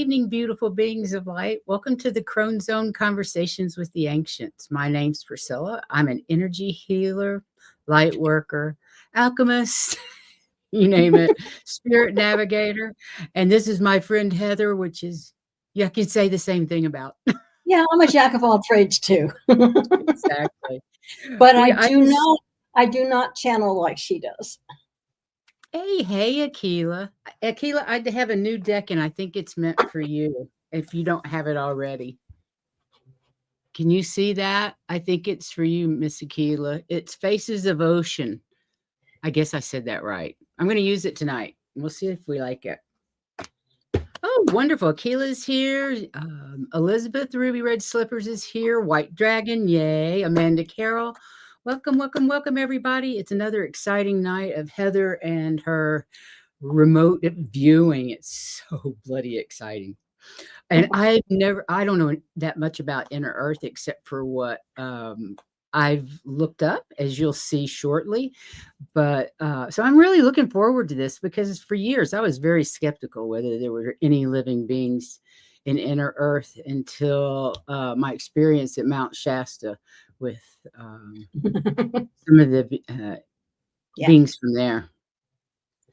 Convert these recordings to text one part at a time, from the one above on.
evening, beautiful beings of light. Welcome to the Crone Zone Conversations with the Ancients. My name's Priscilla. I'm an energy healer, light worker, alchemist, you name it, spirit navigator. And this is my friend Heather, which is, I could say the same thing about. Yeah, I'm a jack of all trades too. Exactly. But I do not channel like she does. Hey, Akila. Akila, I have a new deck, and I think it's meant for you if you don't have it already. Can you see that? I think it's for you, Miss Akila. It's Faces of Ocean. I guess I said that right. I'm going to use it tonight. We'll see if we like it. Oh, wonderful. Akila's here. Elizabeth Ruby Red Slippers is here. White Dragon, yay. Amanda Carroll. Welcome, welcome, welcome, everybody. It's another exciting night of Heather and her remote viewing. It's so bloody exciting. And I don't know that much about Inner Earth except for what I've looked up, as you'll see shortly. But so I'm really looking forward to this because for years I was very skeptical whether there were any living beings in Inner Earth until my experience at Mount Shasta with some of the beings from there.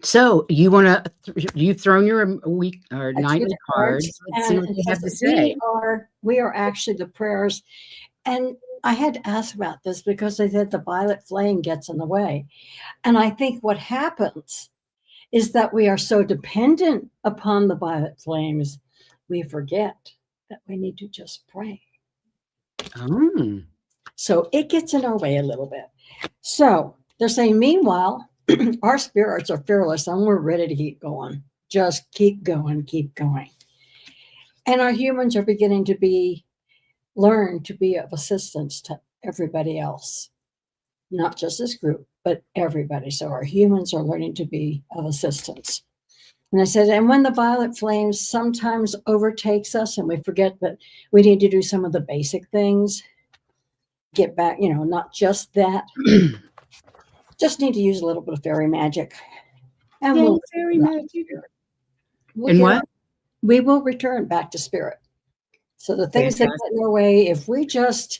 So you've thrown your week or nightly cards. Let's see what you have to say. We are actually the prayers. And I had to ask about this because they said the violet flame gets in the way. And I think what happens is that we are so dependent upon the violet flames, we forget that we need to just pray. So it gets in our way a little bit. So they're saying, meanwhile, our spirits are fearless and we're ready to keep going. Just keep going, keep going. And our humans are beginning to learn to be of assistance to everybody else. Not just this group, but everybody. So our humans are learning to be of assistance. And I said, and when the violet flames sometimes overtakes us and we forget that we need to do some of the basic things, get back, not just that. Just need to use a little bit of fairy magic. And fairy magic. We will return back to spirit. So the things that get in our way, if we just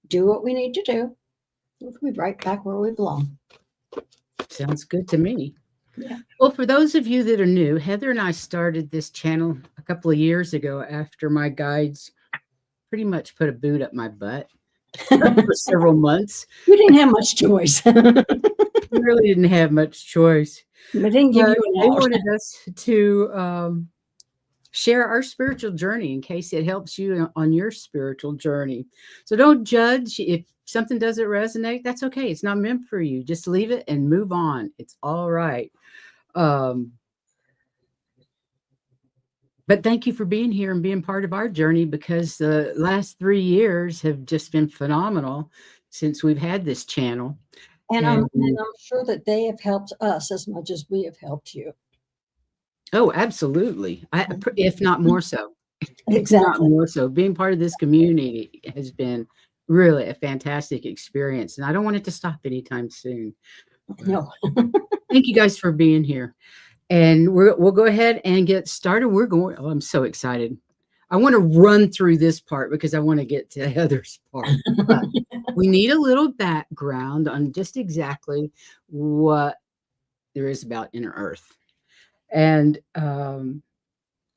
do what we need to do, we'll be right back where we belong. Sounds good to me. Yeah. Well, for those of you that are new, Heather and I started this channel a couple of years ago after my guides pretty much put a boot up my butt for several months. We didn't have much choice. We really didn't have much choice. They didn't give you an They wanted us to share our spiritual journey in case it helps you on your spiritual journey. So don't judge. If something doesn't resonate, that's okay. It's not meant for you. Just leave it and move on. It's all right. But thank you for being here and being part of our journey, because the last 3 years have just been phenomenal since we've had this channel. And I'm sure that they have helped us as much as we have helped you. Oh, absolutely. If not more so. Exactly. Not more so. Being part of this community has been really a fantastic experience. And I don't want it to stop anytime soon. No. Thank you guys for being here. And we'll go ahead and get started. I'm so excited. I want to run through this part because I want to get to Heather's part. But we need a little background on just exactly what there is about Inner Earth. And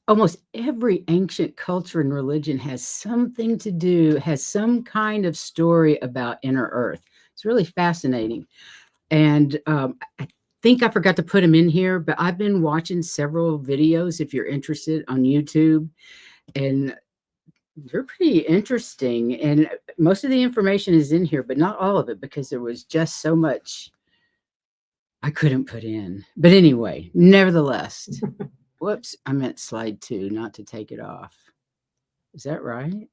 almost every ancient culture and religion has some kind of story about Inner Earth. It's really fascinating. And I think I forgot to put them in here, but I've been watching several videos, if you're interested, on YouTube. And they're pretty interesting. And most of the information is in here, but not all of it, because there was just so much I couldn't put in. But anyway, nevertheless, whoops, I meant slide 2, not to take it off. Is that right?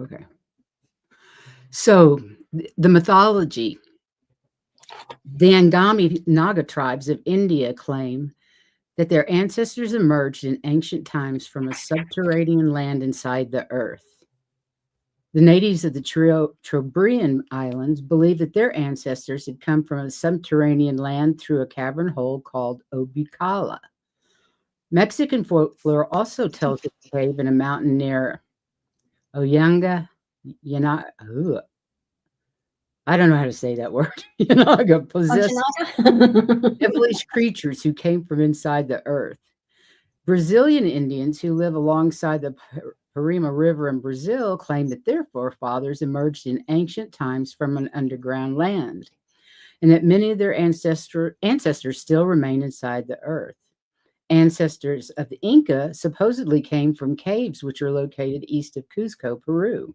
Okay. So the mythology. The Angami Naga tribes of India claim that their ancestors emerged in ancient times from a subterranean land inside the earth. The natives of the Trobriand Islands believe that their ancestors had come from a subterranean land through a cavern hole called Obikala. Mexican folklore also tells of a cave in a mountain near Oyanga, Yana, ooh, I don't know how to say that word. Yanaga possessed Ojinaga? devilish creatures who came from inside the earth. Brazilian Indians who live alongside the Parima River in Brazil claim that their forefathers emerged in ancient times from an underground land, and that many of their ancestors still remain inside the earth. Ancestors of the Inca supposedly came from caves which are located east of Cuzco, Peru.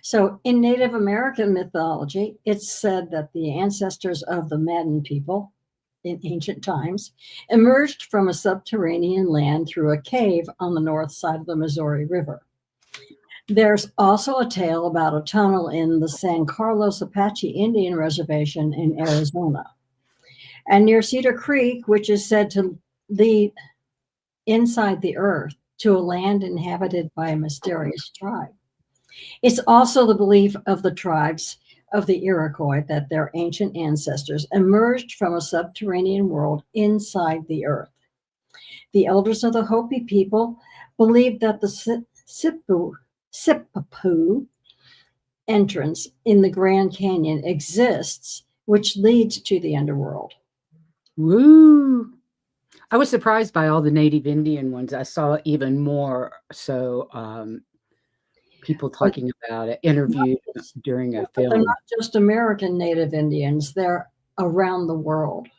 So, in Native American mythology, it's said that the ancestors of the Madden people in ancient times emerged from a subterranean land through a cave on the north side of the Missouri River. There's also a tale about a tunnel in the San Carlos Apache Indian Reservation in Arizona. And near Cedar Creek, which is said to lead inside the earth to a land inhabited by a mysterious tribe. It's also the belief of the tribes of the Iroquois that their ancient ancestors emerged from a subterranean world inside the earth. The elders of the Hopi people believed that the Sipapu entrance in the Grand Canyon exists, which leads to the underworld. Woo! I was surprised by all the Native Indian ones. I saw even more. So people talking about it, interviewed during a But they're film. not just American Native Indians, they're around the world.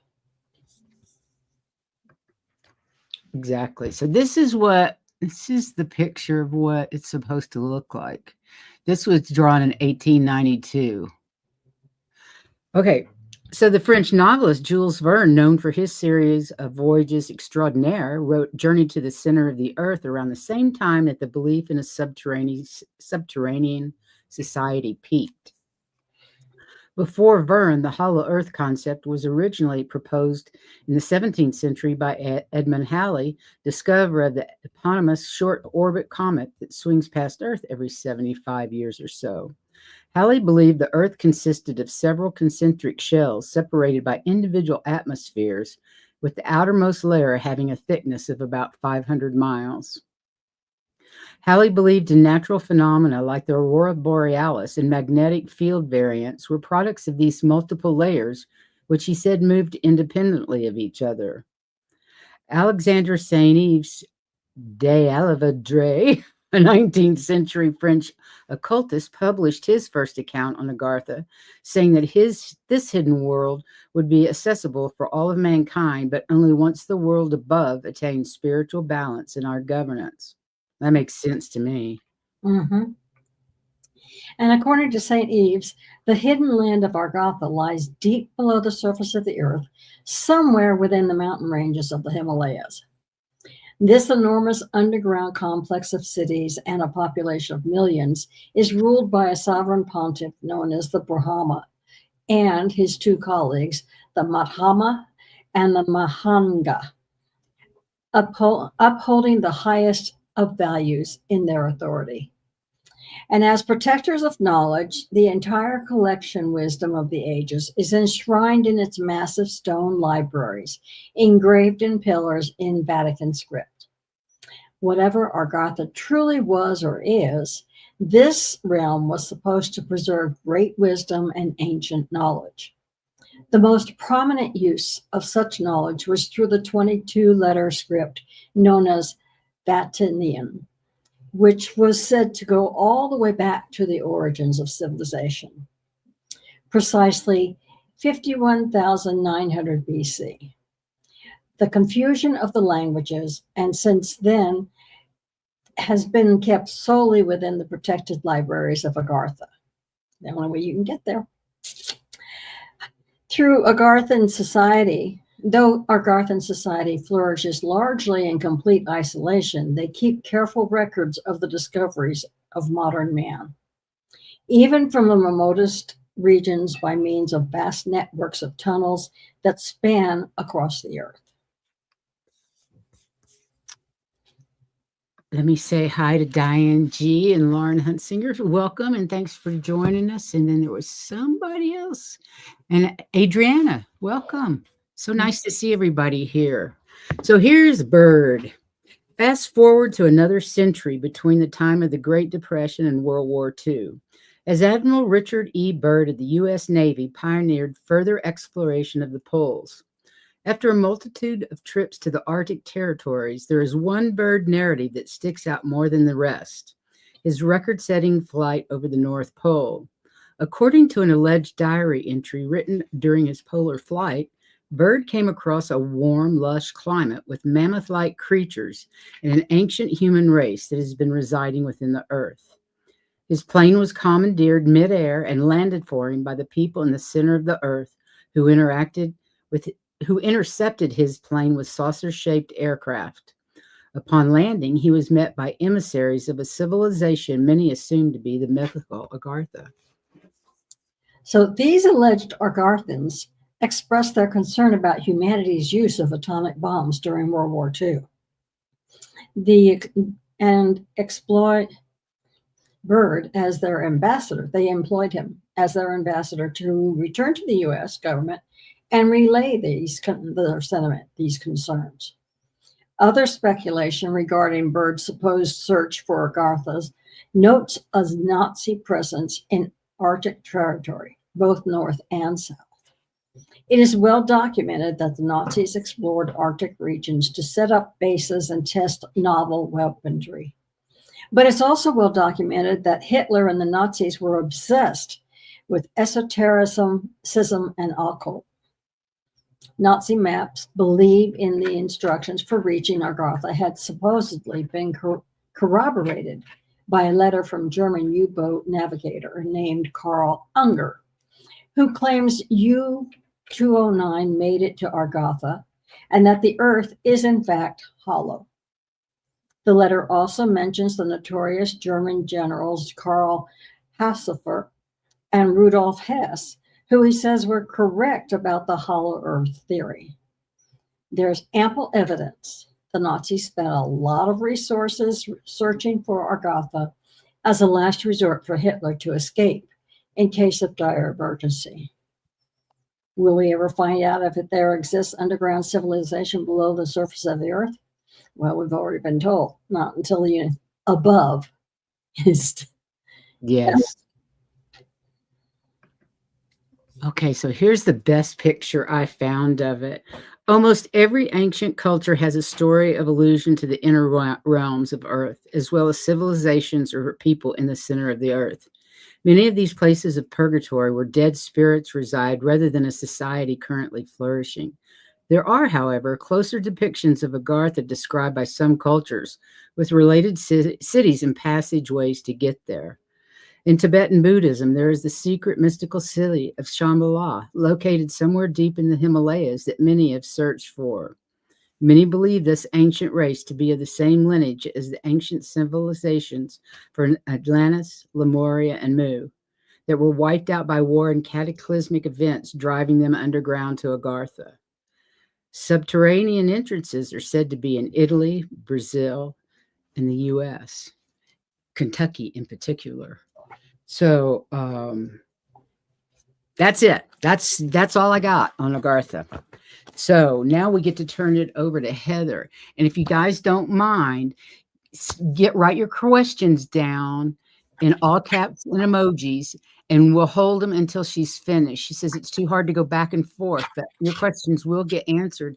Exactly. So this is the picture of what it's supposed to look like. This was drawn in 1892. Okay. So the French novelist Jules Verne, known for his series of voyages extraordinaire, wrote Journey to the Center of the Earth around the same time that the belief in a subterranean society peaked. Before Verne, the hollow earth concept was originally proposed in the 17th century by Edmund Halley, discoverer of the eponymous short orbit comet that swings past Earth every 75 years or so. Halley believed the Earth consisted of several concentric shells separated by individual atmospheres, with the outermost layer having a thickness of about 500 miles. Halley believed in natural phenomena like the aurora borealis and magnetic field variants were products of these multiple layers, which he said moved independently of each other. Alexander St. Yves de Alavadre, a 19th century French occultist, published his first account on Agartha, saying that this hidden world would be accessible for all of mankind, but only once the world above attains spiritual balance in our governance. That makes sense to me. Mm-hmm. And according to St. Yves, the hidden land of Agartha lies deep below the surface of the earth, somewhere within the mountain ranges of the Himalayas. This enormous underground complex of cities and a population of millions is ruled by a sovereign pontiff known as the Brahma and his two colleagues, the Mahatma and the Mahanga, upholding the highest of values in their authority. And as protectors of knowledge, the entire collection wisdom of the ages is enshrined in its massive stone libraries, engraved in pillars in Vatican script. Whatever Agartha truly was or is, this realm was supposed to preserve great wisdom and ancient knowledge. The most prominent use of such knowledge was through the 22-letter script known as Vatinian, which was said to go all the way back to the origins of civilization, precisely 51,900 BC. The confusion of the languages, and since then, has been kept solely within the protected libraries of Agartha. The only way you can get there. Through Agarthan society, though Agarthan society flourishes largely in complete isolation, they keep careful records of the discoveries of modern man. Even from the remotest regions by means of vast networks of tunnels that span across the earth. Let me say hi to Diane G. and Lauren Huntsinger. Welcome and thanks for joining us. And then there was somebody else. And Adriana, welcome. So nice to see everybody here. So here's Byrd. Fast forward to another century between the time of the Great Depression and World War II. As Admiral Richard E. Byrd of the U.S. Navy pioneered further exploration of the poles. After a multitude of trips to the Arctic territories, there is one Byrd narrative that sticks out more than the rest: his record setting flight over the North Pole. According to an alleged diary entry written during his polar flight, Byrd came across a warm, lush climate with mammoth like creatures and an ancient human race that has been residing within the earth. His plane was commandeered midair and landed for him by the people in the center of the earth who with who intercepted his plane with saucer-shaped aircraft. Upon landing, he was met by emissaries of a civilization many assumed to be the mythical Agartha. So these alleged Agarthans expressed their concern about humanity's use of atomic bombs during World War II. And exploit Byrd as their ambassador. They employed him as their ambassador to return to the U.S. government and relay their sentiment, these concerns. Other speculation regarding Byrd's supposed search for Agarthas notes a Nazi presence in Arctic territory, both north and south. It is well documented that the Nazis explored Arctic regions to set up bases and test novel weaponry. But it's also well documented that Hitler and the Nazis were obsessed with esotericism and occult. Nazi maps believe in the instructions for reaching Agartha had supposedly been corroborated by a letter from German U-boat navigator named Karl Unger, who claims U-209 made it to Agartha and that the Earth is in fact hollow. The letter also mentions the notorious German generals Karl Haushofer and Rudolf Hess, who he says were correct about the hollow Earth theory. There's ample evidence the Nazis spent a lot of resources searching for Agartha as a last resort for Hitler to escape in case of dire emergency. Will we ever find out if there exists underground civilization below the surface of the Earth? Well, we've already been told, not until the above is. Yes. Okay, so here's the best picture I found of it. Almost every ancient culture has a story of allusion to the inner realms of Earth, as well as civilizations or people in the center of the Earth. Many of these places of purgatory where dead spirits reside rather than a society currently flourishing. There are, however, closer depictions of Agartha described by some cultures, with related cities and passageways to get there. In Tibetan Buddhism, there is the secret mystical city of Shambhala, located somewhere deep in the Himalayas that many have searched for. Many believe this ancient race to be of the same lineage as the ancient civilizations from Atlantis, Lemuria, and Mu, that were wiped out by war and cataclysmic events, driving them underground to Agartha. Subterranean entrances are said to be in Italy, Brazil, and the U.S., Kentucky in particular. So that's it. That's all I got on Agartha. So now we get to turn it over to Heather. And if you guys don't mind, write your questions down in all caps and emojis, and we'll hold them until she's finished. She says it's too hard to go back and forth, but your questions will get answered,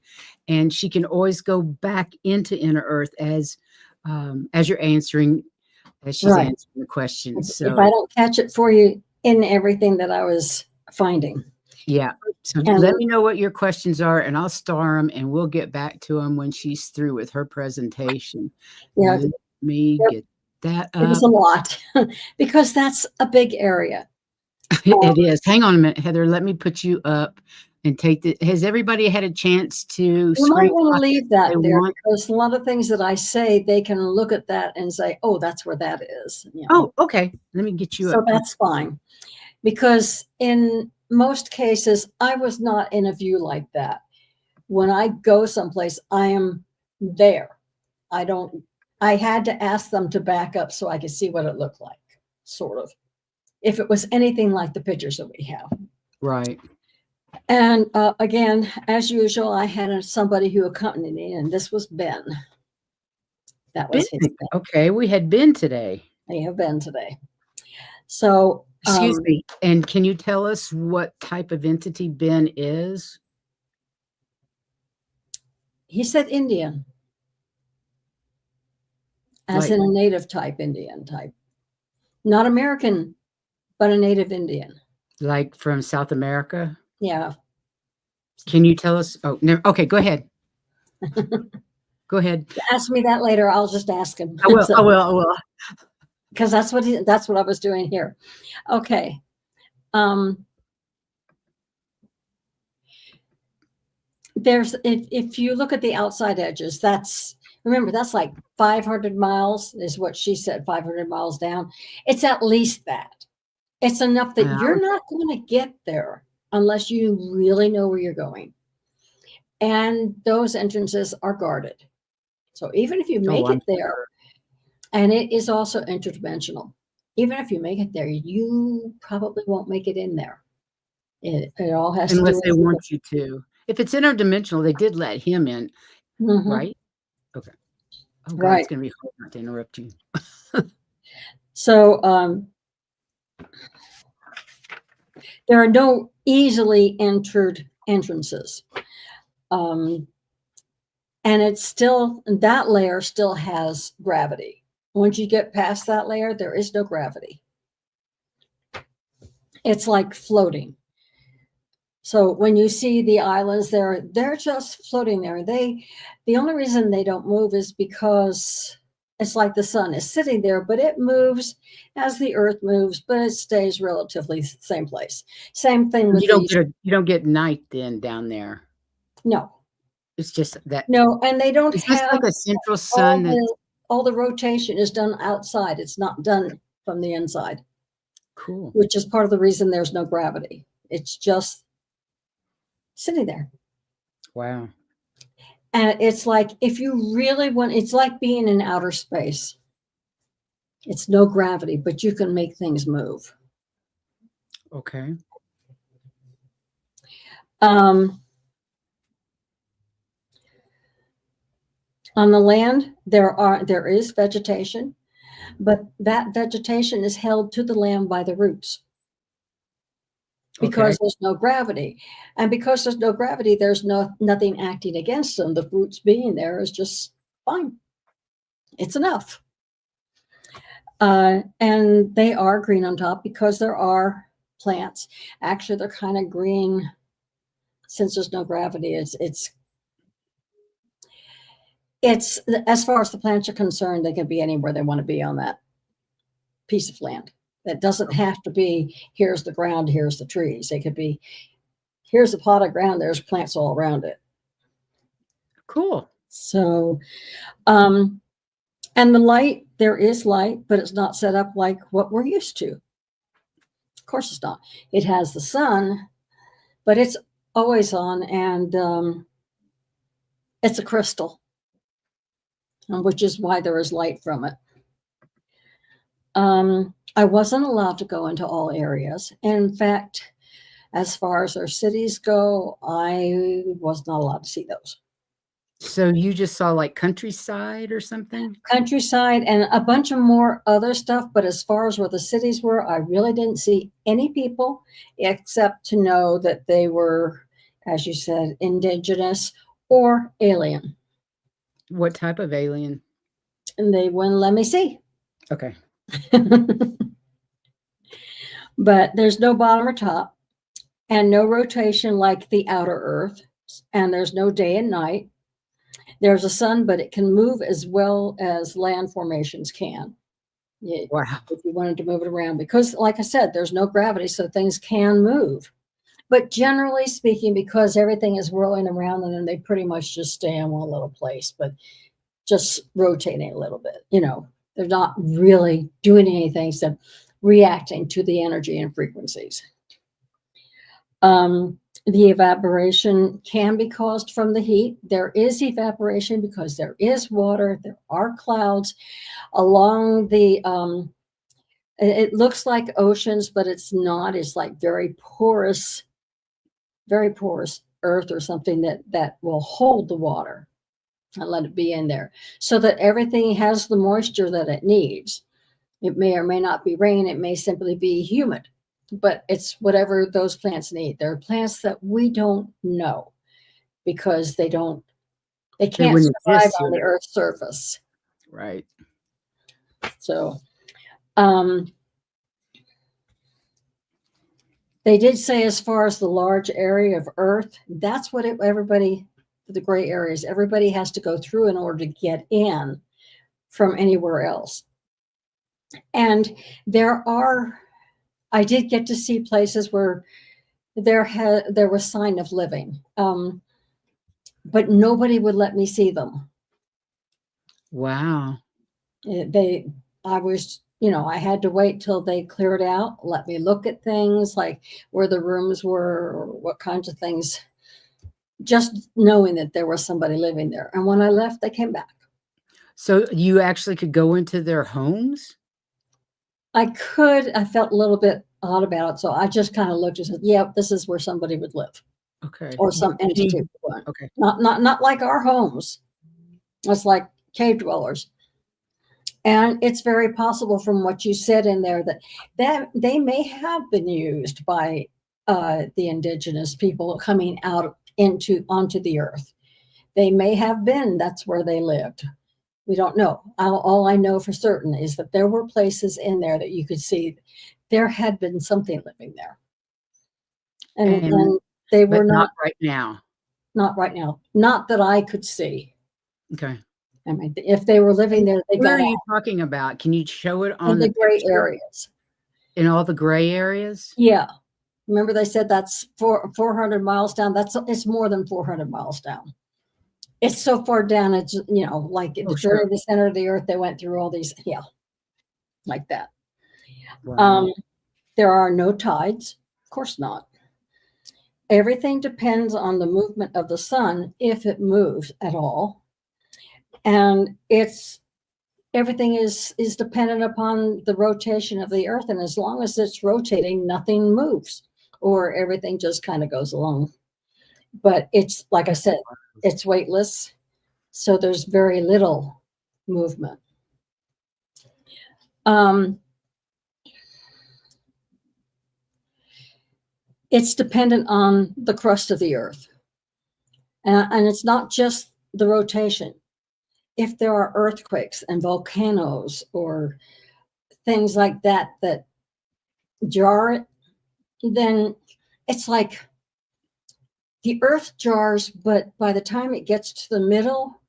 and she can always go back into Inner Earth as you're answering. As she's answering the questions. So if I don't catch it for you in everything that I was finding. Yeah. So let me know what your questions are, and I'll star them, and we'll get back to them when she's through with her presentation. Yeah. Let me get that up. It was a lot because that's a big area. It is. Hang on a minute, Heather. Let me put you up and take the. Has everybody had a chance to? You might want to leave that there because a lot of things that I say, they can look at that and say, "Oh, that's where that is." You know? Oh, okay. Let me get you up. So that's fine, because in most cases, I was not in a view like that. When I go someplace, I am there. I had to ask them to back up so I could see what it looked like, sort of. If it was anything like the pictures that we have. Right. And again, as usual, I had somebody who accompanied me, and this was Ben. That Ben. was his name. Okay, we had Ben today. They have been today. So, Excuse me. And can you tell us what type of entity Ben is? he said Indian, as Like, in a native type Indian type, not American, but a native Indian. like from South America? Yeah. Can you tell us? Oh, no. Okay, go ahead. Go ahead. Ask me that later. I'll just ask him. I will. I will. I will. Because that's what I was doing here. Okay. There's if you look at the outside edges, remember that's like 500 miles is what she said, 500 miles down. It's at least that. It's enough that you're not going to get there unless you really know where you're going. And those entrances are guarded. So even if you make it there, and it is also interdimensional, even if you make it there, you probably won't make it in there. It all has Unless to they do with want you to. If it's interdimensional, they did let him in, right? Okay. Oh, God, right. it's going to be hard not to interrupt you. So there are no easily entered entrances. And it's still, that layer still has gravity. Once you get past that layer, there is no gravity. It's like floating. So when you see the islands there, they're just floating there. The only reason they don't move is because it's like the sun is sitting there, but it moves as the earth moves, but it stays relatively same place. Same thing with you don't get night then down there. No. It's just that. No, and they don't Is this have like a central sun? all the rotation is done outside. It's not done from the inside. Cool. Which is part of the reason there's no gravity. It's just sitting there. Wow. And it's like, if you really want, it's like being in outer space. It's no gravity, but you can make things move. Okay. On the land, there is vegetation, but that vegetation is held to the land by the roots. Because there's no gravity. And because there's no gravity, there's nothing acting against them. The roots being there is just fine. It's enough. And they are green on top because there are plants. Actually, they're kind of green since there's no gravity. It's as far as the plants are concerned, they can be anywhere they want to be on that piece of land. That doesn't have to be, here's the ground, here's the trees. They could be, here's a pot of ground, there's plants all around it. Cool. So, and the light, there is light, but it's not set up like what we're used to. Of course it's not. It has the sun, but it's always on, and it's a crystal, which is why there is light from it. I wasn't allowed to go into all areas. In fact, as far as our cities go, I was not allowed to see those. So you just saw like countryside or something? Countryside and a bunch of more other stuff. But as far as where the cities were, I really didn't see any people except to know that they were, as you said, indigenous or alien. What type of alien? And they wouldn't let me see. Okay. But there's no bottom or top and no rotation like the outer earth. And there's no day and night. There's a sun, but it can move as well as land formations can. Wow. If you wanted to move it around, because like I said, there's no gravity, so things can move. But generally speaking, because everything is whirling around and then they pretty much just stay in one little place, but just rotating a little bit, they're not really doing anything except reacting to the energy and frequencies. The evaporation can be caused from the heat. There is evaporation because there is water. There are clouds along the, it looks like oceans, but it's not. It's like very porous very porous earth or something that will hold the water and let it be in there so that everything has the moisture that it needs. It may or may not be rain. It may simply be humid, but it's whatever those plants need. There are plants that we don't know because they can't wouldn't survive exist on the here. Earth's surface. Right. So, they did say as far as the large area of Earth, that's what everybody, the gray areas, everybody has to go through in order to get in from anywhere else. And I did get to see places where there was sign of living, but nobody would let me see them. Wow. I had to wait till they cleared out, let me look at things like where the rooms were or what kinds of things, just knowing that there was somebody living there. And when I left, they came back. So you actually could go into their homes? I felt a little bit odd about it. So I just kind of looked and said, yeah, this is where somebody would live. Okay. Or some entity would. Okay. Not like our homes. It's like cave dwellers. And it's very possible from what you said in there that they may have been used by the indigenous people coming out onto the earth. They may have been, that's where they lived. We don't know. All I know for certain is that there were places in there that you could see there had been something living there. And they were not right now. Not right now. Not that I could see. Okay. I mean, if they were living there, they Where got are you talking about? Can you show it on in the gray picture? areas. In all the gray areas? Yeah. Remember they said that's 400 miles down. It's more than 400 miles down. It's so far down. It's, like Sure. the center of the earth. They went through all these, like that. Wow. There are no tides. Of course not. Everything depends on the movement of the sun, if it moves at all. And everything is dependent upon the rotation of the earth. And as long as it's rotating, nothing moves, or everything just kind of goes along. But it's, like I said, it's weightless. So there's very little movement. It's dependent on the crust of the earth. And it's not just the rotation. If there are earthquakes and volcanoes or things like that jar it, then it's like the earth jars, but by the time it gets to the middle,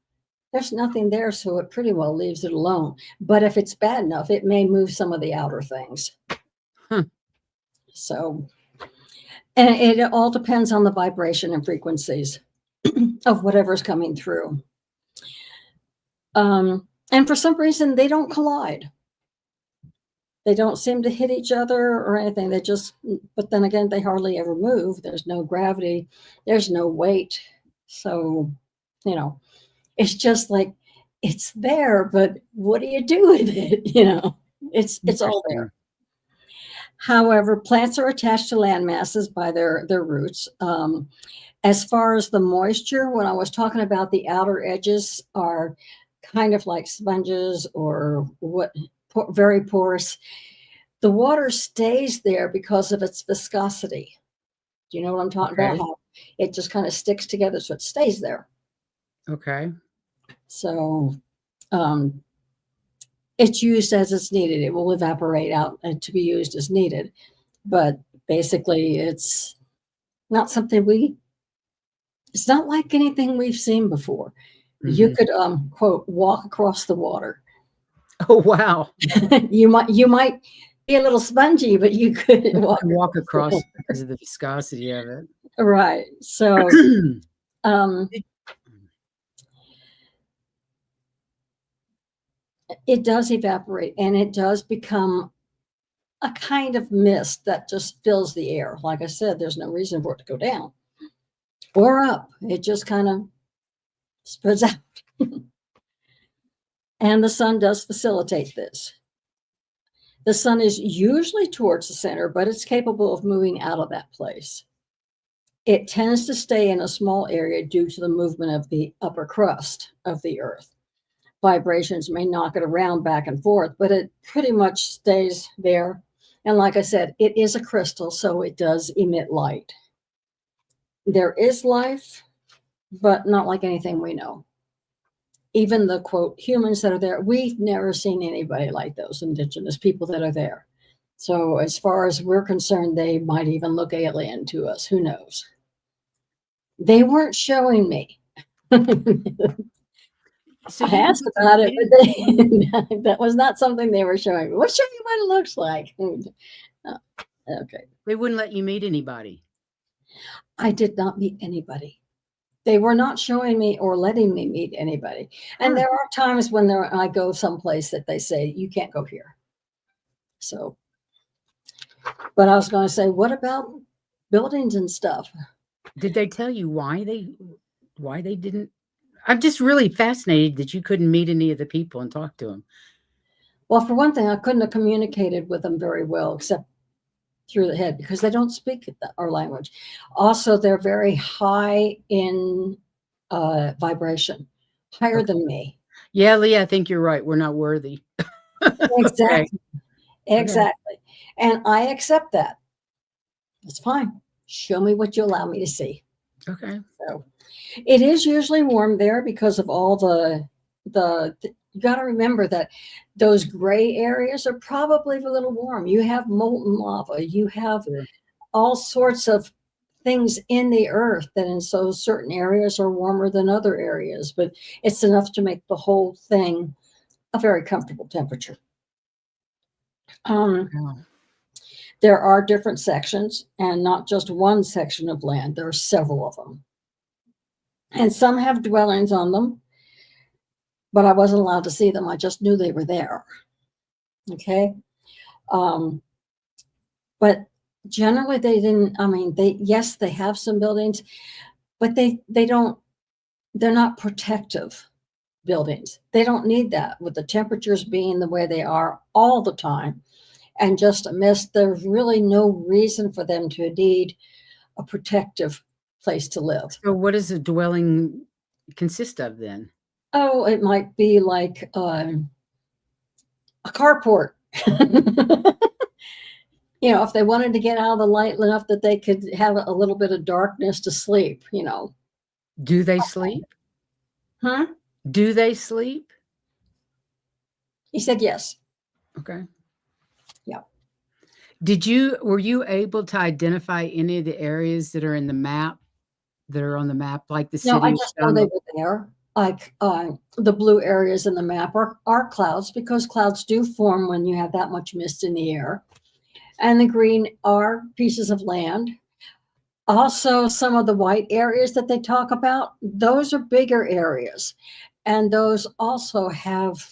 there's nothing there, so it pretty well leaves it alone. But if it's bad enough, it may move some of the outer things. So, and it all depends on the vibration and frequencies of whatever's coming through. And for some reason, they don't collide. They don't seem to hit each other or anything. But then again, they hardly ever move. There's no gravity. There's no weight. So, it's just like, it's there, but what do you do with it? It's all there. However, plants are attached to land masses by their roots. As far as the moisture, when I was talking about the outer edges are kind of like sponges or very porous, the water stays there because of its viscosity. Do you know what I'm talking about? How it just kind of sticks together, so it stays there. Okay. So it's used as it's needed. It will evaporate out to be used as needed. But basically, it's not something it's not like anything we've seen before. Mm-hmm. You could, quote, walk across the water. Oh, wow. You might be a little spongy, but you could walk across because of the viscosity of it. Right. So, it does evaporate, and it does become a kind of mist that just fills the air. Like I said, there's no reason for it to go down or up. It just kind of spreads out. And the sun does facilitate this. The sun is usually towards the center, but it's capable of moving out of that place. it tends to stay in a small area due to the movement of the upper crust of the earth. Vibrations may knock it around back and forth, but it pretty much stays there. And like I said, it is a crystal, so it does emit light. There is life, but not like anything we know. Even the quote humans that are there, we've never seen anybody like those indigenous people that are there. So as far as we're concerned, they might even look alien to us. Who knows? They weren't showing me. So I asked about it, but they, that was not something they were showing me. We'll show you what it looks like. Okay. They wouldn't let you meet anybody. I did not meet anybody. They were not showing me or letting me meet anybody. And there are times when I go someplace that they say, you can't go here. So, but I was going to say, what about buildings and stuff? Did they tell you why they didn't? I'm just really fascinated that you couldn't meet any of the people and talk to them. Well, for one thing, I couldn't have communicated with them very well, except through the head, because they don't speak our language. Also, they're very high in vibration, higher than me. Yeah, Leah, I think you're right. We're not worthy. Exactly. Okay. Exactly. Okay. And I accept that. It's fine. Show me what you allow me to see. Okay. So it is usually warm there because of all the you got to remember that those gray areas are probably a little warm. You have molten lava. You have all sorts of things in the earth that in so certain areas are warmer than other areas, but it's enough to make the whole thing a very comfortable temperature. There are different sections, and not just one section of land. There are several of them. And some have dwellings on them, but I wasn't allowed to see them. I just knew they were there. Okay. But generally they didn't, I mean, yes, they have some buildings, but they're not protective buildings. They don't need that with the temperatures being the way they are all the time. And just a mist, there's really no reason for them to need a protective place to live. So what does a dwelling consist of then? Oh, it might be like a carport. You know, if they wanted to get out of the light enough that they could have a little bit of darkness to sleep, you know. Do they sleep? Huh? Do they sleep? He said yes. Okay. Yeah. Were you able to identify any of the areas that are in the map, that are on the map, like the city? No, I just know they were there. Like the blue areas in the map are clouds, because clouds do form when you have that much mist in the air. And the green are pieces of land. Also, some of the white areas that they talk about, those are bigger areas. And those also have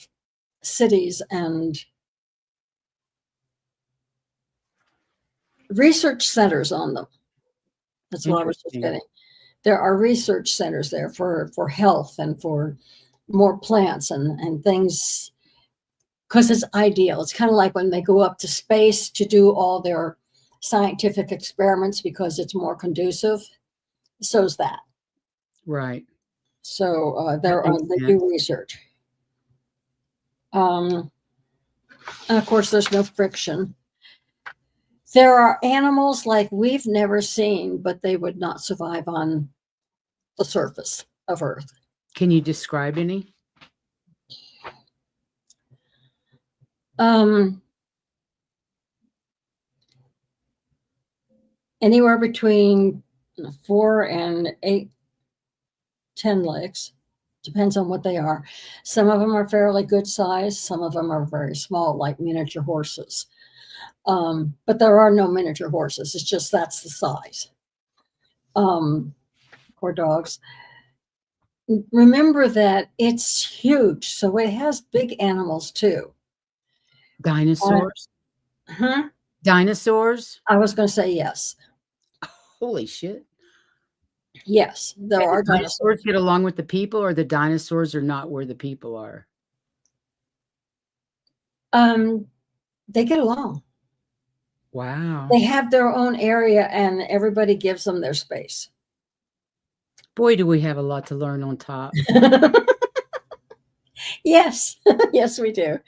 cities and research centers on them. That's what I was just getting. There are research centers there for health and for more plants and things, because it's ideal. It's kind of like when they go up to space to do all their scientific experiments, because it's more conducive. So's that. Right. So they do research. And of course, there's no friction. There are animals like we've never seen, but they would not survive on the surface of Earth. Can you describe any? Anywhere between 4 and 8, 10 legs. Depends on what they are. Some of them are fairly good size. Some of them are very small, like miniature horses. But there are no miniature horses. It's just that's the size. Or dogs. Remember that it's huge, so it has big animals too. Dinosaurs? Dinosaurs? I was going to say yes. Holy shit. Yes, there are dinosaurs. Get along with the people, or the dinosaurs are not where the people are? They get along. Wow. They have their own area and everybody gives them their space. Boy, do we have a lot to learn on top. Yes, yes, we do.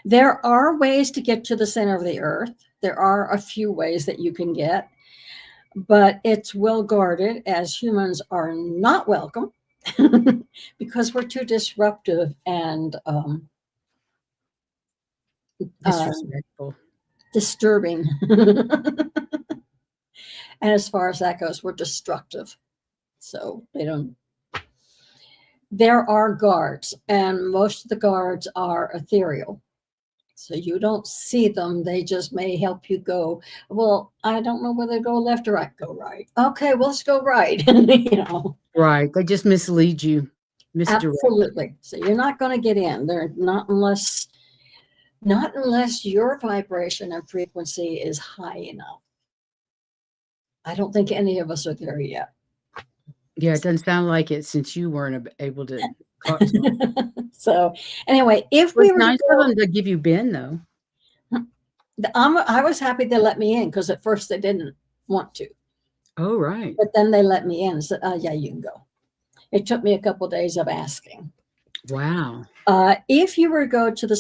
There are ways to get to the center of the earth. There are a few ways that you can get, but it's well guarded, as humans are not welcome because we're too disruptive and Disrespectful. disturbing. And as far as that goes, we're destructive. So they don't. There are guards, and most of the guards are ethereal. So you don't see them. They just may help you go, well, I don't know whether to go left or right. Go right. Okay, well, let's go right. You know. Right. They just mislead you. Misdirect. Absolutely. So you're not going to get in. They're not unless your vibration and frequency is high enough. I don't think any of us are there yet. Yeah, it doesn't sound like it since you weren't able to talk to them. So anyway, if It was we were nice to go, of them to give you Ben, though. I was happy they let me in because at first they didn't want to, Oh, right. but then they let me in and said, "Oh yeah, you can go." It took me a couple of days of asking. Wow. If you were to go to the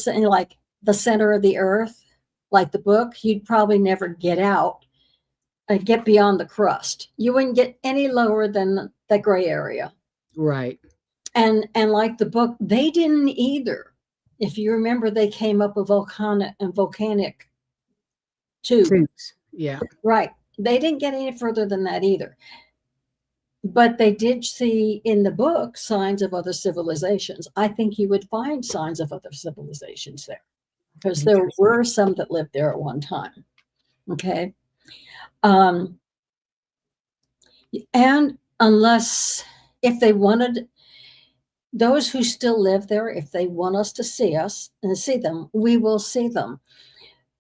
center of the earth, like the book, you'd probably never get out and get beyond the crust. You wouldn't get any lower than the gray area. Right. And like the book, they didn't either. If you remember, they came up with volcanic Tubes. Yeah. Right. They didn't get any further than that either. But they did see in the book signs of other civilizations. I think you would find signs of other civilizations there because there were some that lived there at one time. Okay. And if they wanted, those who still live there, if they want us to see us and see them, we will see them.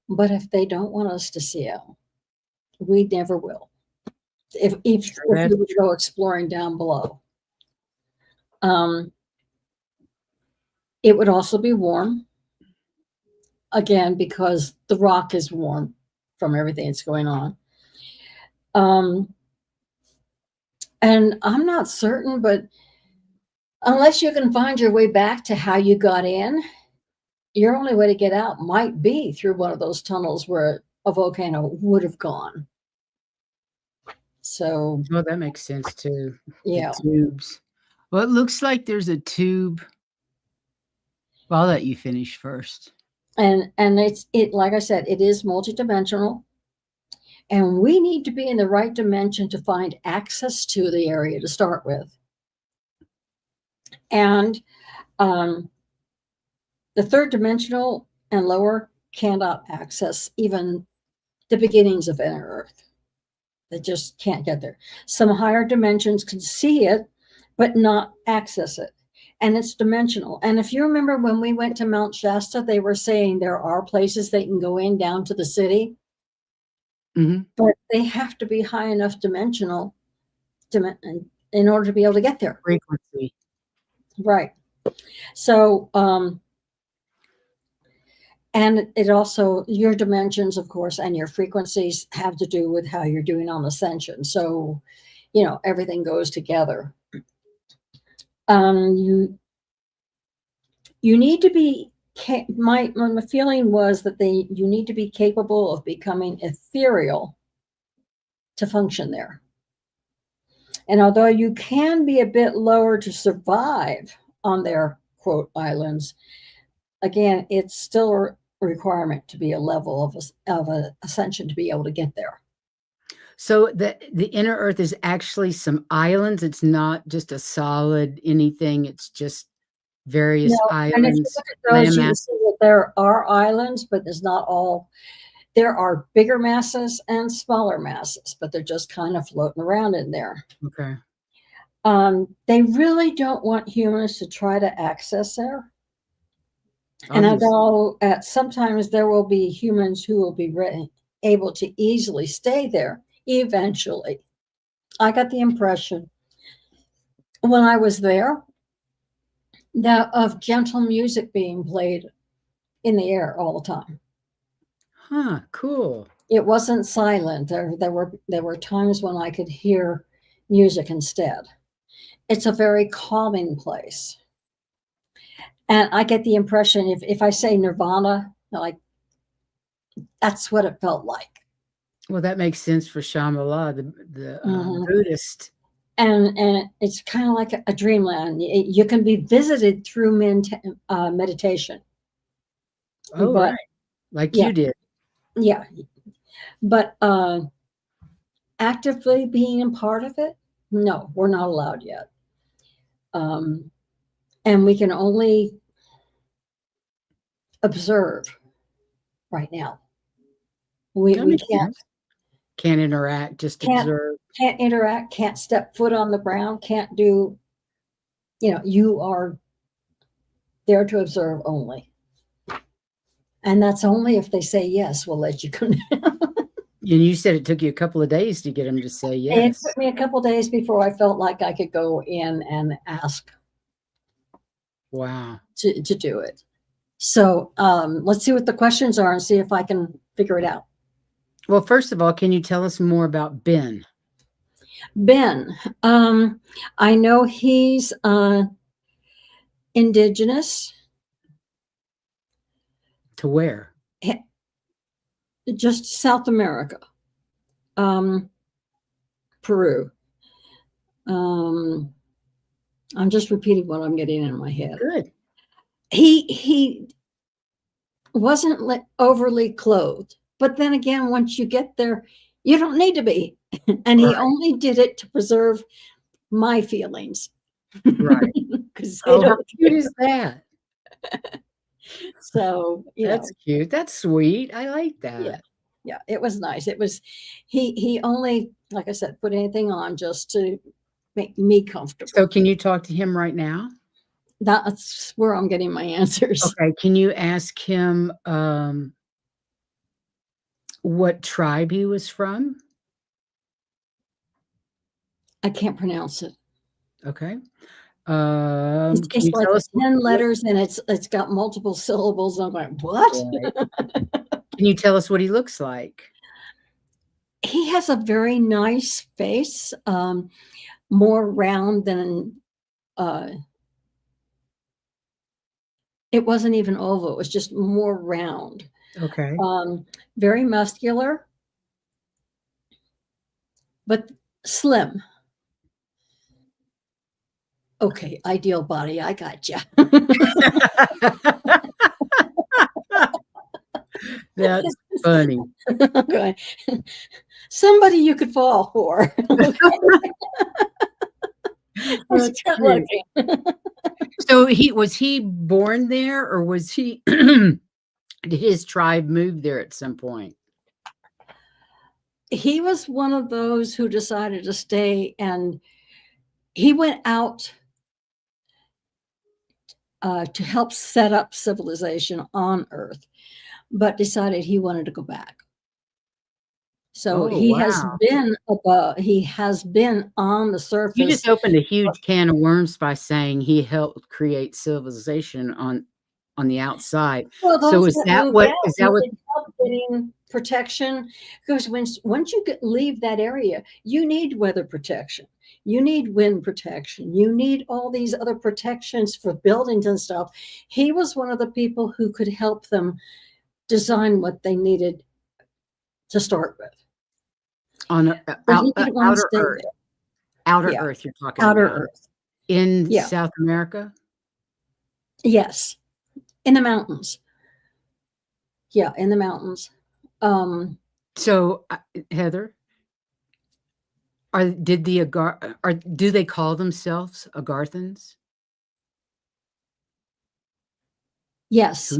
But if they don't want us to see them, we never will. If you would go exploring down below. It would also be warm. Again, because the rock is warm from everything that's going on. And I'm not certain, but unless you can find your way back to how you got in, your only way to get out might be through one of those tunnels where a volcano would have gone. So, well, that makes sense too. Yeah. The tubes. Well, it looks like there's a tube. Well, I'll let you finish first. And it like I said, it is multidimensional. And we need to be in the right dimension to find access to the area to start with. And the third dimensional and lower cannot access even the beginnings of inner earth. They just can't get there. Some higher dimensions can see it, but not access it. And it's dimensional. And if you remember when we went to Mount Shasta, they were saying there are places they can go in down to the city. Mm-hmm. But they have to be high enough dimensional in order to be able to get there. Frequency. Right. So, and it also, your dimensions, of course, and your frequencies have to do with how you're doing on ascension. So, everything goes together. You need to be, my feeling was that you need to be capable of becoming ethereal to function there. And although you can be a bit lower to survive on their quote islands, again, it's still a requirement to be a level of ascension to be able to get there. So the inner earth is actually some islands. It's not just a solid anything. It's just various islands. And if you look at those, you can see that there are islands, but there's not all. There are bigger masses and smaller masses, but they're just kind of floating around in there. Okay. They really don't want humans to try to access there. Obviously. And although sometimes there will be humans who will be able to easily stay there eventually, I got the impression when I was there that of gentle music being played in the air all the time. Huh, cool. It wasn't silent. There were times when I could hear music instead. It's a very calming place. And I get the impression if I say nirvana, like that's what it felt like. Well, that makes sense for Shambhala, the Buddhist. And it's kind of like a dreamland. You can be visited through meditation. Oh, but, right. Like yeah, you did. Yeah. But actively being a part of it, no, we're not allowed yet. And we can only observe right now. We can't interact, just observe. Can't interact, can't step foot on the ground, can't do, you are there to observe only. And that's only if they say yes, we'll let you come down. And you said it took you a couple of days to get them to say yes. It took me a couple of days before I felt like I could go in and ask. Wow. To do it. So let's see what the questions are and see if I can figure it out. Well, first of all, can you tell us more about Ben? Ben, I know he's indigenous. To where? Just South America. Peru. I'm just repeating what I'm getting in my head. Good. He wasn't overly clothed, but then again, once you get there, you don't need to be. And he only did it to preserve my feelings. Right. How cute is that? So that's cute. That's sweet. I like that. Yeah, it was nice. It was he only, like I said, put anything on just to make me comfortable. So can you talk to him right now? That's where I'm getting my answers. Okay. Can you ask him what tribe he was from? I can't pronounce it. Okay. It's like 10 letters and it's got multiple syllables. I'm like, what? Right. Can you tell us what he looks like? He has a very nice face, more round than it wasn't even oval. It was just more round. Okay. Very muscular, but slim. Okay, ideal body. I got you. That's funny. Okay. Somebody you could fall for. That's so was he born there, or was he did his tribe move there at some point? He was one of those who decided to stay, and he went out to help set up civilization on Earth, but decided he wanted to go back. So he has been on the surface. You just opened a huge can of worms by saying he helped create civilization on the outside. Well, so is that what getting protection? Because once you leave that area, you need weather protection, you need wind protection, you need all these other protections for buildings and stuff. He was one of the people who could help them design what they needed to start with. On outer Earth. Outer Earth, you're talking outer about. Earth. In South America? Yes. In the mountains. Yeah, in the mountains. So Heather, do they call themselves Agarthans? Yes.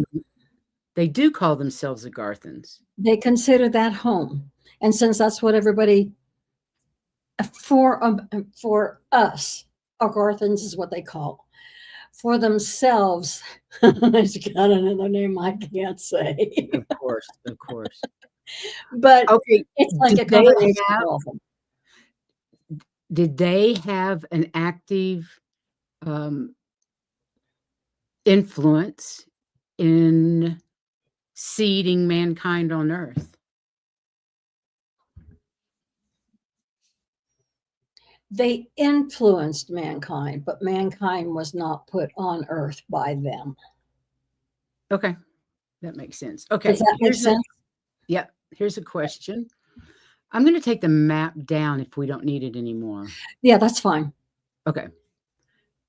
They do call themselves Agarthans. They consider that home. And since that's what everybody, for us, Agarthans is what they call. For themselves, it's got another name I can't say. Of course. But okay, it's like a combination of all of them. Did they have an active influence in seeding mankind on Earth? They influenced mankind, but mankind was not put on Earth by them. Okay, that makes sense. Okay, Does that make sense? Yep, here's a question. I'm going to take the map down if we don't need it anymore. Yeah, that's fine. Okay.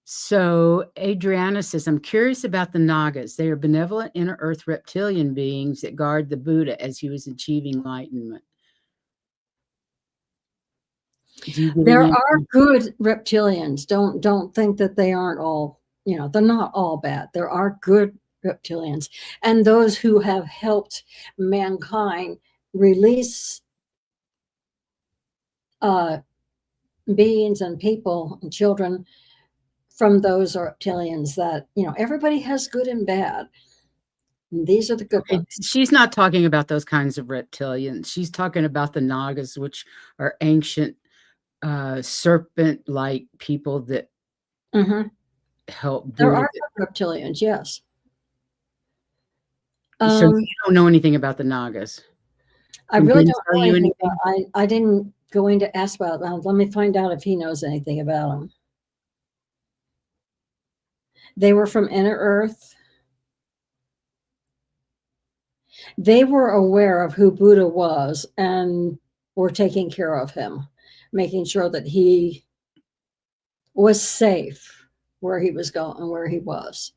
So Adriana says, I'm curious about the Nagas. They are benevolent inner earth reptilian beings that guard the Buddha as he was achieving enlightenment. There are good reptilians. Don't think that they aren't all, they're not all bad. There are good reptilians, and those who have helped mankind release beings and people and children from those reptilians that, everybody has good and bad. And these are the good ones. She's not talking about those kinds of reptilians. She's talking about the Nagas, which are ancient serpent-like people that help Buddha. There are reptilians, yes. So you don't know anything about the Nagas? I really don't know anything about, I didn't go in to ask about them. Let me find out if he knows anything about them. They were from inner earth. They were aware of who Buddha was and were taking care of him, making sure that he was safe where he was going and where he was.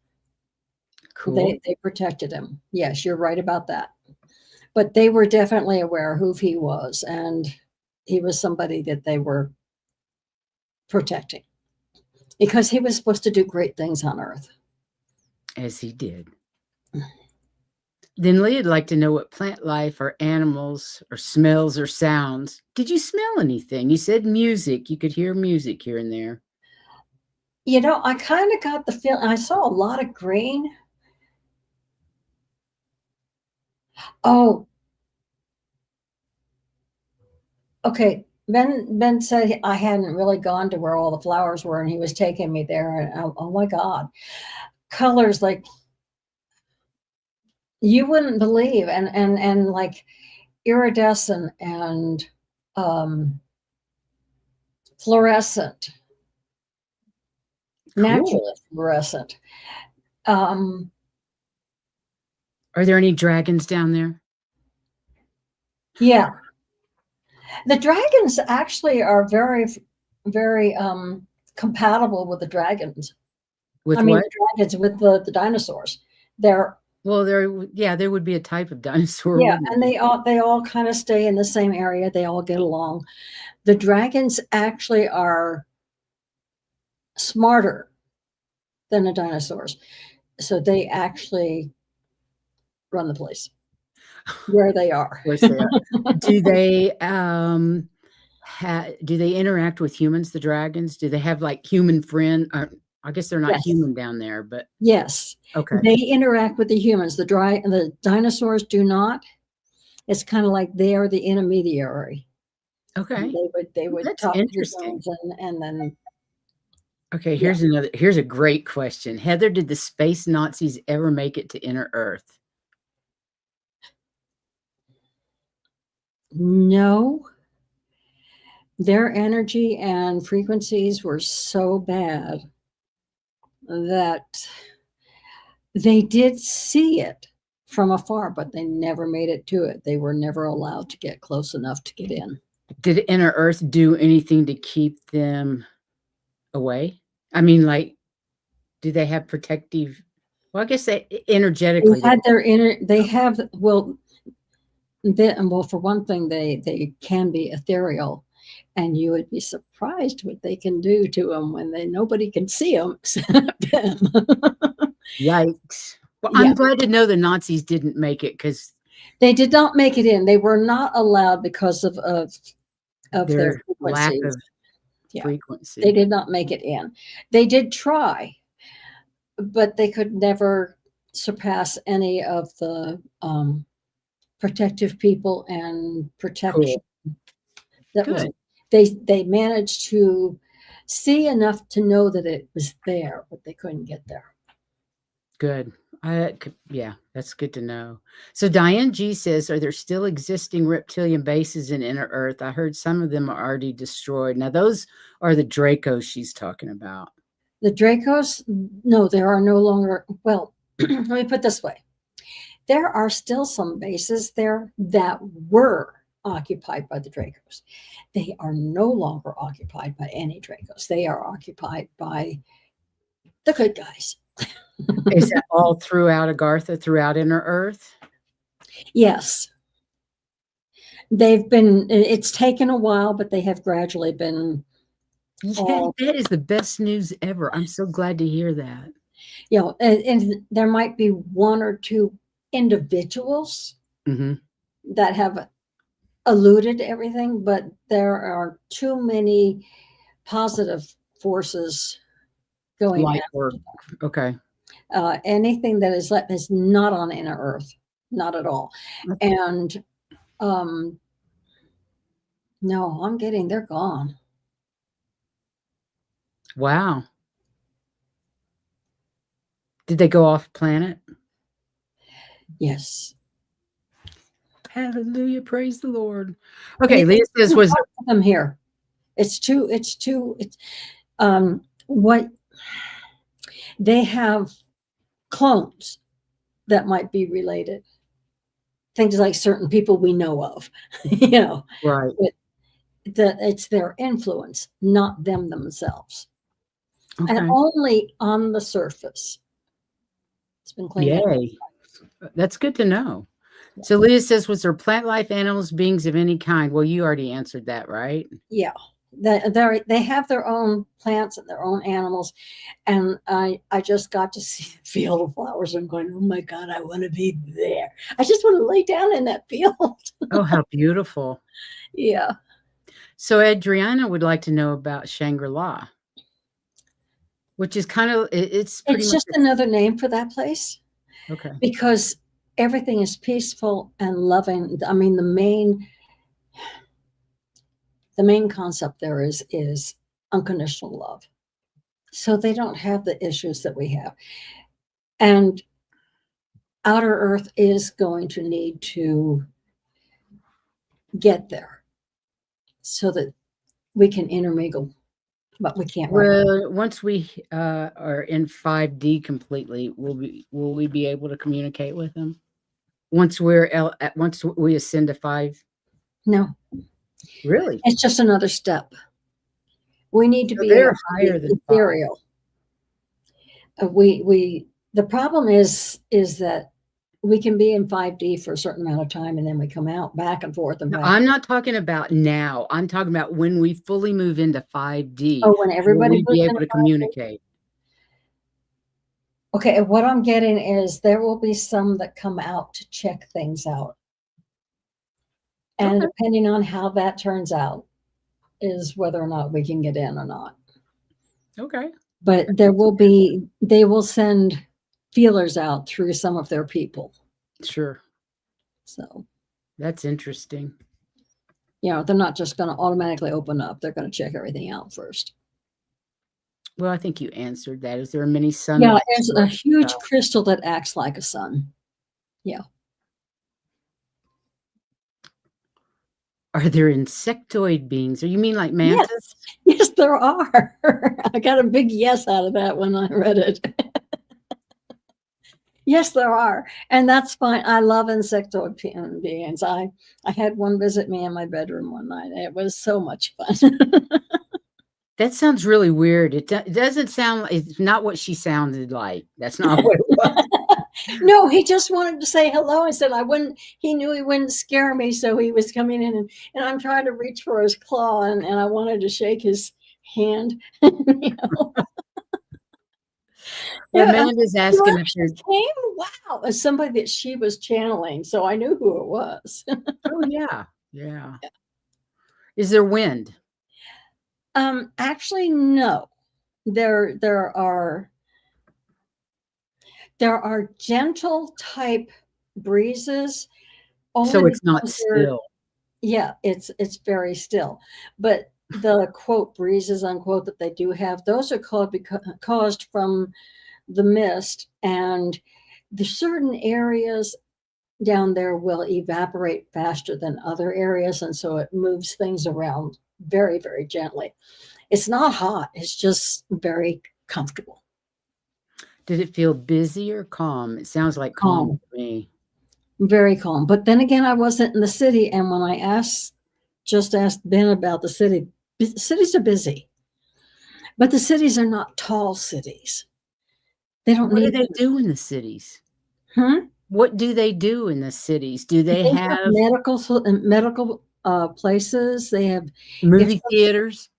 Cool. They protected him. Yes, you're right about that. But they were definitely aware of who he was, and he was somebody that they were protecting because he was supposed to do great things on Earth. As he did. Then Leah'd like to know what plant life or animals or smells or sounds. Did you smell anything? You said music. You could hear music here and there. I kind of got the feeling, I saw a lot of green. Oh, okay. Ben said I hadn't really gone to where all the flowers were, and he was taking me there. And oh my God, colors like you wouldn't believe, and like iridescent and fluorescent, cool. Naturally fluorescent. Are there any dragons down there? Yeah. The dragons actually are very, very compatible with the dragons. With what? The dragons with the dinosaurs. There would be a type of dinosaur. Yeah, and they all kind of stay in the same area. They all get along. The dragons actually are smarter than the dinosaurs, so they actually run the place where they are. Do they do they interact with humans, the dragons? Do they have like human friend? I guess they're not human down there, but yes. Okay. They interact with the humans. The dinosaurs do not. It's kind of like they are the intermediary. Okay. They would That's talk interesting. To and then. Okay, here's a great question. Heather, did the space Nazis ever make it to inner Earth? No. Their energy and frequencies were so bad that they did see it from afar, but they never made it to it. They were never allowed to get close enough to get in. Did inner Earth do anything to keep them away? I mean, like, do they have protective? Well, I guess they energetically. They had for one thing, they can be ethereal, and you would be surprised what they can do to them when nobody can see them except them. Yikes. Well, I'm glad to know the Nazis didn't make it because they did not make it in. They were not allowed because of their lack of frequency. They did not make it in. They did try, but they could never surpass any of the protective people and protection. Cool. They managed to see enough to know that it was there, but they couldn't get there. Good. Yeah, that's good to know. So Diane G says, are there still existing reptilian bases in Inner Earth? I heard some of them are already destroyed. Now, those are the Dracos she's talking about. The Dracos, no, there are no longer, well, let me put it this way. There are still some bases there that were occupied by the Dracos. They are no longer occupied by any Dracos. They are occupied by the good guys. Is that all throughout Agartha, throughout Inner Earth? Yes. It's taken a while, but they have gradually been. Yeah, that is the best news ever. I'm so glad to hear that. You know, and there might be one or two individuals that have eluded everything, but there are too many positive forces going Light work. Okay. Anything that is not on Inner Earth, not at all. Okay. And no, they're gone. Wow. Did they go off planet? Yes. Hallelujah. Praise the Lord. Okay. Leah says, was them here? What they have clones that might be related. Things like certain people we know of, you know. Right. It's their influence, not them themselves. Okay. And only on the surface. It's been cleaned up. That's good to know. Yeah. So Leah says, was there plant life, animals, beings of any kind? Well, you already answered that, right? Yeah. They have their own plants and their own animals. And I just got to see the field of flowers. I'm going, oh my God, I want to be there. I just want to lay down in that field. Oh, how beautiful. Yeah. So Adriana would like to know about Shangri-La, which is kind of, it's just another name for that place. Okay. Because everything is peaceful and loving. I mean, the main concept there is unconditional love. So they don't have the issues that we have. And Outer Earth is going to need to get there so that we can intermingle, but we can't. Well, once we are in 5D completely, will we be able to communicate with them? Once we ascend to 5? No. Really? It's just another step. We need to be higher than ethereal. The problem is that we can be in 5D for a certain amount of time and then we come out back and forth and back. I'm not talking about now. I'm talking about when we fully move into 5D. Oh, when everybody will be able to communicate. Okay, what I'm getting is there will be some that come out to check things out. And depending on how that turns out is whether or not we can get in or not. Okay. But they will send feelers out through some of their people. Sure. So that's interesting. You know, they're not just going to automatically open up. They're going to check everything out first. Well, I think you answered that. Is there many sun? Yeah, there's a huge crystal that acts like a sun. Yeah. Are there insectoid beings? Or you mean like mantis? Yes, there are. I got a big yes out of that when I read it. Yes, there are. And that's fine. I love insectoid beings. I had one visit me in my bedroom one night. It was so much fun. That sounds really weird. It doesn't sound like, it's not what she sounded like. That's not what it was. No, he just wanted to say hello and said he knew he wouldn't scare me. So he was coming in and I'm trying to reach for his claw and I wanted to shake his hand. You know? Yeah, Amanda's asking if there's wow, as somebody that she was channeling. So I knew who it was. Oh yeah. Yeah. Is there wind? Actually, no. There are gentle type breezes. So it's not still. Yeah, it's very still. But the quote breezes unquote that they do have, those are caused from the mist, and the certain areas down there will evaporate faster than other areas, and so it moves things around very, very gently. It's not hot, it's just very comfortable. Did it feel busy or calm? It sounds like calm to me. Very calm. But then again, I wasn't in the city, and when I just asked Ben about the city, cities are busy, but the cities are not tall cities. They don't What do need they do in the cities? Hmm? What do they do in the cities? Do they They have have medical places. They have movie theaters?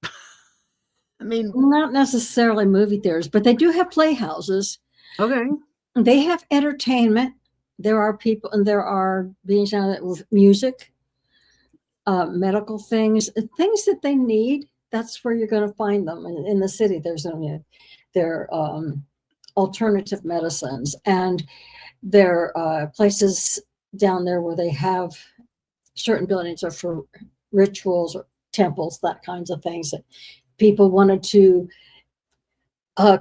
I mean, not necessarily movie theaters, but they do have playhouses. okay. They have entertainment. There are people, and there are beings with music, medical things that they need. That's where you're going to find them in the city. There alternative medicines, and there are places down there where they have certain buildings are for rituals or temples, that kinds of things that people wanted to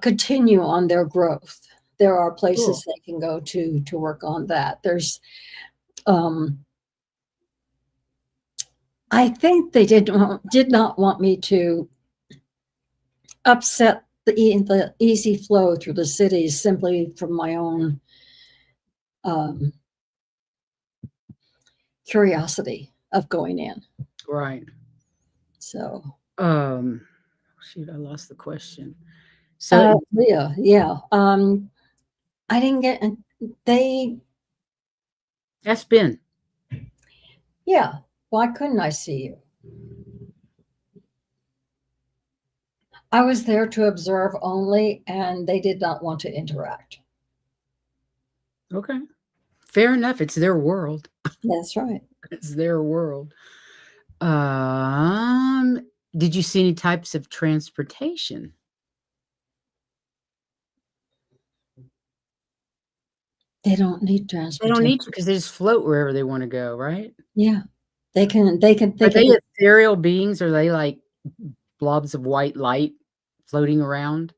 continue on their growth. There are places they can go to work on that. There's I think they did not want me to upset the easy flow through the cities simply from my own curiosity of going in. Right. So shoot, I lost the question. So yeah. I didn't get that's Ben. Yeah. Why couldn't I see you? I was there to observe only, and they did not want to interact. Okay. Fair enough. It's their world. That's right. It's their world. Did you see any types of transportation? They don't need They transportation. don't need to because they just float wherever they want to go, right? Yeah. They can Are they ethereal beings? Are they like blobs of white light floating around?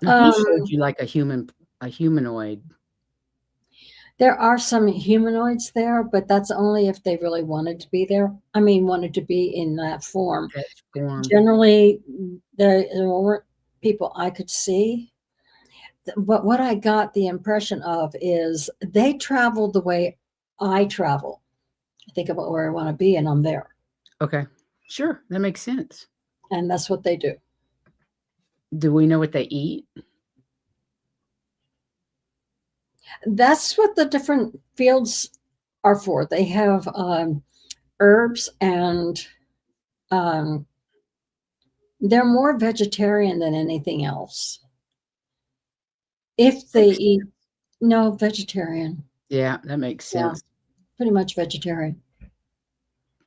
He showed you like a humanoid. There are some humanoids there, but that's only if they really wanted to be there. I mean, wanted to be in that form. Generally, there weren't people I could see. But what I got the impression of is they traveled the way I travel. I think about where I want to be, and I'm there. Okay. Sure. That makes sense. And that's what they do. Do we know what they eat? That's what the different fields are for. They have herbs, and they're more vegetarian than anything else. If they eat, no, vegetarian. Yeah, that makes sense. Yeah, pretty much vegetarian.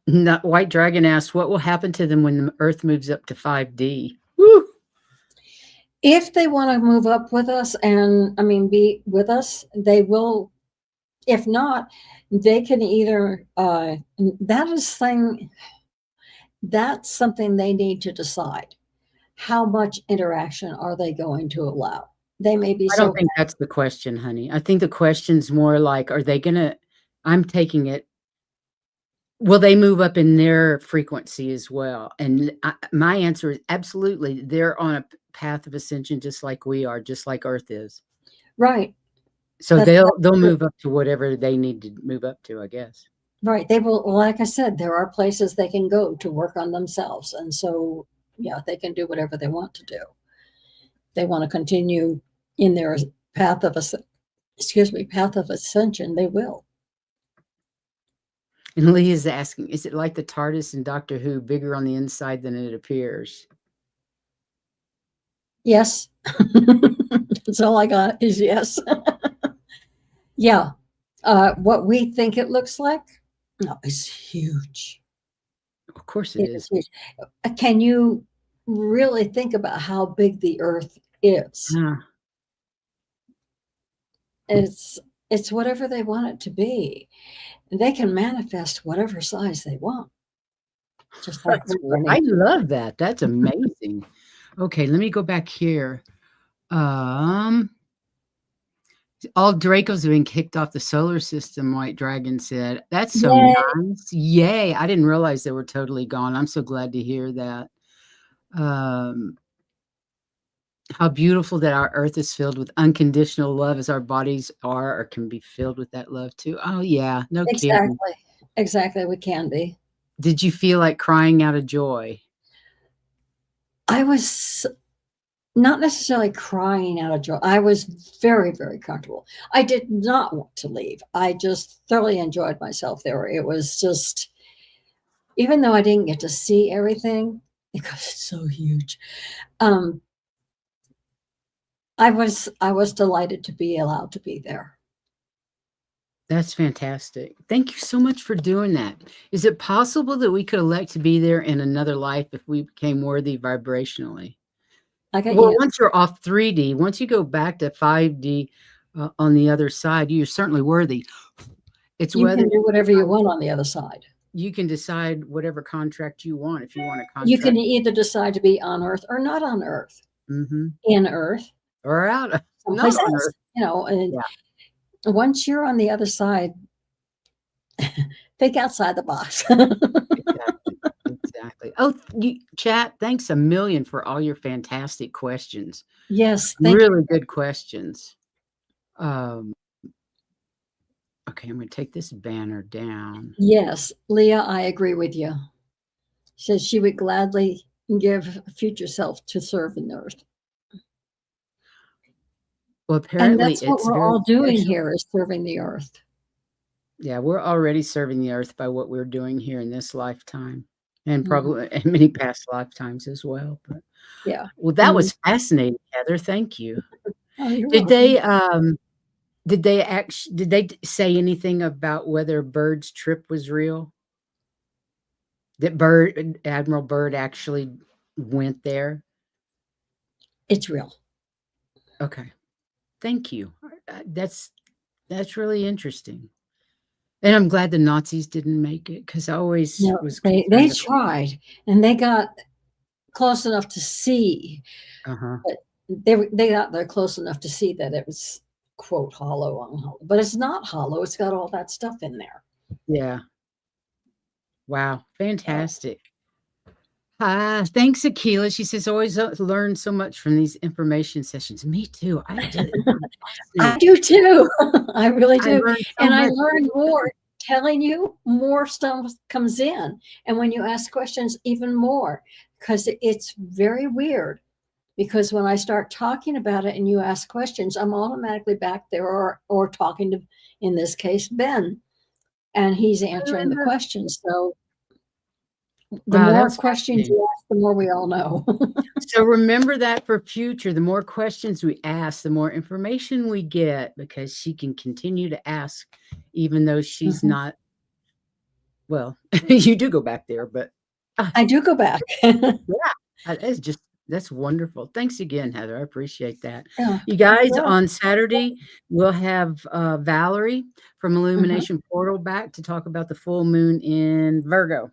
White Dragon asks, what will happen to them when the Earth moves up to 5D? Woo! If they want to move up with us and, be with us, they will. If not, they can either, that's something they need to decide. How much interaction are they going to allow? They may be. I don't think that's the question, honey. I think the question's more like, are they going to, I'm taking it, will they move up in their frequency as well? And my answer is absolutely. They're on a path of ascension just like we are, just like Earth is. Right. So they'll move up to whatever they need to move up to, I guess. Right. They will, like I said, there are places they can go to work on themselves. And so, yeah, they can do whatever they want to do. They want to continue in their path of ascension, they will. And Lee is asking, is it like the TARDIS in Doctor Who, bigger on the inside than it appears? Yes. That's all I got is yes. Yeah. What we think it looks like, no, it's huge. Of course it is. Huge. Can you really think about how big the Earth is? Yeah. It's whatever they want it to be. They can manifest whatever size they want. Just like I love that. That's amazing. Okay, let me go back here. Um, all Dracos have been kicked off the solar system, White Dragon said. That's so Yay. nice. Yay. I didn't realize they were totally gone. I'm so glad to hear that. How beautiful that our earth is filled with unconditional love as our bodies are or can be filled with that love too. Oh, yeah. No kidding. Exactly. We can be. Did you feel like crying out of joy? I was not necessarily crying out of joy. I was very, very comfortable. I did not want to leave. I just thoroughly enjoyed myself there. It was just, even though I didn't get to see everything because it's so huge, I was delighted to be allowed to be there. That's fantastic. Thank you so much for doing that. Is it possible that we could elect to be there in another life if we became worthy vibrationally? Well, once you're off 3D, once you go back to 5D on the other side, you're certainly worthy. It's you can do whatever you want on the other side. You can decide whatever contract you want if you want a contract. You can either decide to be on Earth or not on Earth. In Earth. Or out of someplace else. You know, and once you're on the other side, think outside the box. Exactly. Oh, chat, thanks a million for all your fantastic questions. Yes. Really good questions. Okay, I'm going to take this banner down. Yes, Leah, I agree with you. She says she would gladly give future self to serve in the earth. Well, apparently, and that's what we're all doing here is serving the earth. Yeah, we're already serving the earth by what we're doing here in this lifetime, and probably in many past lifetimes as well. But yeah, well, that was fascinating, Heather. Thank you. Did they say anything about whether Byrd's trip was real? That Admiral Byrd actually went there? It's real. Okay. Thank you. That's really interesting. And I'm glad the Nazis didn't make it because I always was. They tried and they got close enough to see, but they got there close enough to see that it was quote hollow, but it's not hollow. It's got all that stuff in there. Yeah. Wow. Fantastic. Thanks, Akila. She says, always learn so much from these information sessions. Me too. I do. I do too. I really do. I learn more. Telling you, more stuff comes in. And when you ask questions, even more, because it's very weird. Because when I start talking about it and you ask questions, I'm automatically back there or talking to, in this case, Ben. And he's answering the questions. So the more questions you ask, the more we all know. So remember that for future, the more questions we ask, the more information we get, because she can continue to ask, even though she's not, well, you do go back there, but. I do go back. That's wonderful. Thanks again, Heather. I appreciate that. Yeah, you guys, on Saturday, we'll have Valerie from Illumination Portal back to talk about the full moon in Virgo.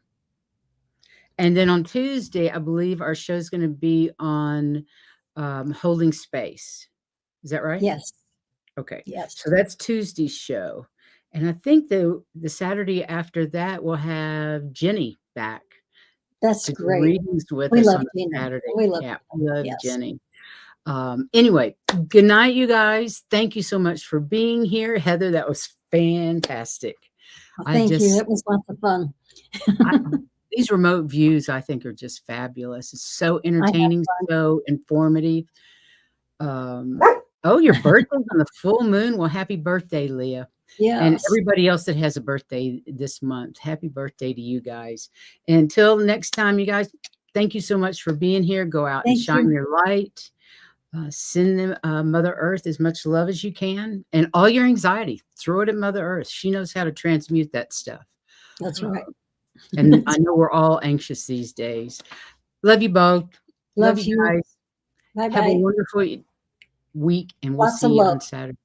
And then on Tuesday, I believe our show is going to be on holding space. Is that right? Yes. Okay. Yes. So that's Tuesday's show. And I think the Saturday after that, we'll have Jenny back. That's great. Readings with we us love on Jenny. Saturday. We love, Jenny. Anyway, good night, you guys. Thank you so much for being here. Heather, that was fantastic. Thank you. It was lots of fun. These remote views, I think, are just fabulous. It's so entertaining, so informative. Oh, your birthday's on the full moon. Well, happy birthday, Leah. Yeah. And everybody else that has a birthday this month, happy birthday to you guys. Until next time, you guys, thank you so much for being here. Go out and shine your light. Send them Mother Earth as much love as you can. And all your anxiety, throw it at Mother Earth. She knows how to transmute that stuff. That's right. And I know we're all anxious these days. Love you both. Love you guys. Bye-bye. Have a wonderful week, and we'll see you on Saturday.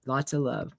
Lots of love.